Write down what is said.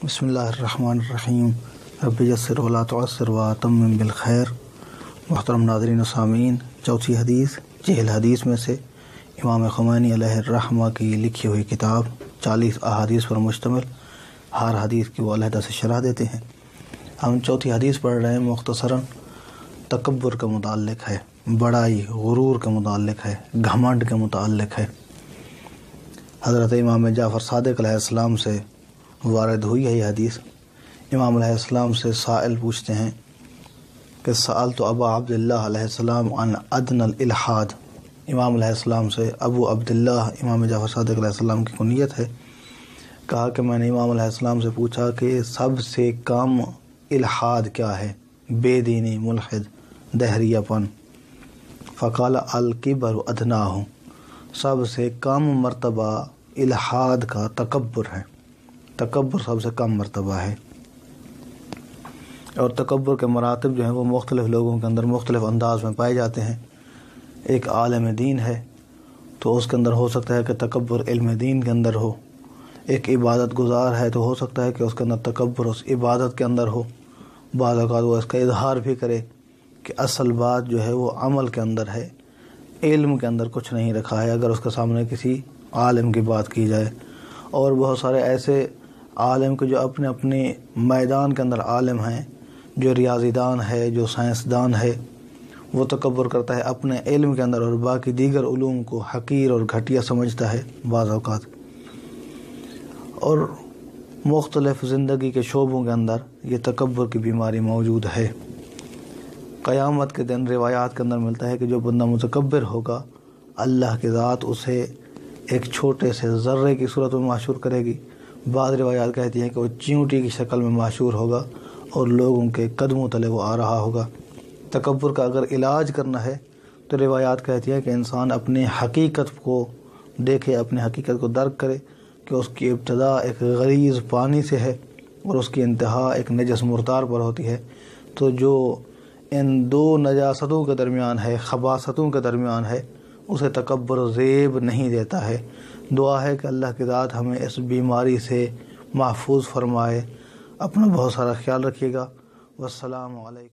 بسم اللہ الرحمن الرحیم رب یسر ولا تعسر واتمم بالخیر۔ محترم ناظرین و سامعین، چوتھی حدیث جہل حدیث میں سے امام خمینی علیہ الرحمہ کی لکھی ہوئی کتاب 40 احادیث پر مشتمل، ہر حدیث کی وہ علیحدہ سے شرح دیتے ہیں۔ ہم چوتھی حدیث پڑھ رہے ہیں، مختصراً تکبر کا متعلق ہے، بڑائی غرور کا متعلق ہے، گھمنڈ کے متعلق ہے۔ حضرت امام جعفر صادق علیہ السلام سے وارد ہوئی ہے یہ حدیث۔ امام علیہ السلام سے سائل پوچھتے ہیں کہ سألت ابا عبداللہ علیہ السلام عن ادنى الالحاد۔ امام علیہ السلام سے ابو عبداللہ امام جعفر صادق علیہ السلام کی کنیت ہے، کہا کہ میں نے امام علیہ السلام سے پوچھا کہ سب سے کم الحاد کیا ہے، بے دینی، ملحد، دہریہ پن۔ فقال الکبر ادناہ، سب سے کم مرتبہ الحاد کا تکبر ہے، تکبر سب سے کم مرتبہ ہے۔ اور تکبر کے مراتب جو ہیں وہ مختلف لوگوں کے اندر مختلف انداز میں پائے جاتے ہیں۔ ایک عالم دین ہے تو اس کے اندر ہو سکتا ہے کہ تکبر علم دین کے اندر ہو، ایک عبادت گزار ہے تو ہو سکتا ہے کہ اس کے اندر تکبر اس عبادت کے اندر ہو، بعض اوقات وہ اس کا اظہار بھی کرے کہ اصل بات جو ہے وہ عمل کے اندر ہے، علم کے اندر کچھ نہیں رکھا ہے، اگر اس کے سامنے کسی عالم کی بات کی جائے۔ اور بہت سارے ایسے عالم کے جو اپنے اپنے میدان کے اندر عالم ہیں، جو ریاضی دان ہے، جو سائنسدان ہے، وہ تکبر کرتا ہے اپنے علم کے اندر اور باقی دیگر علوم کو حقیر اور گھٹیا سمجھتا ہے بعض اوقات۔ اور مختلف زندگی کے شعبوں کے اندر یہ تکبر کی بیماری موجود ہے۔ قیامت کے دن روایات کے اندر ملتا ہے کہ جو بندہ متکبر ہوگا، اللہ کی ذات اسے ایک چھوٹے سے ذرے کی صورت میں محشور کرے گی۔ بعض روایات کہتی ہیں کہ وہ چیونٹی کی شکل میں محشور ہوگا اور لوگوں کے قدموں تلے وہ آ رہا ہوگا۔ تکبر کا اگر علاج کرنا ہے تو روایات کہتی ہیں کہ انسان اپنی حقیقت کو دیکھے، اپنی حقیقت کو درک کرے کہ اس کی ابتدا ایک غلیظ پانی سے ہے اور اس کی انتہا ایک نجس مردار پر ہوتی ہے۔ تو جو ان دو نجاستوں کے درمیان ہے، خباثتوں کے درمیان ہے، اسے تکبر زیب نہیں دیتا ہے۔ دعا ہے کہ اللہ کی ذات ہمیں اس بیماری سے محفوظ فرمائے۔ اپنا بہت سارا خیال رکھیے گا۔ والسلام علیکم۔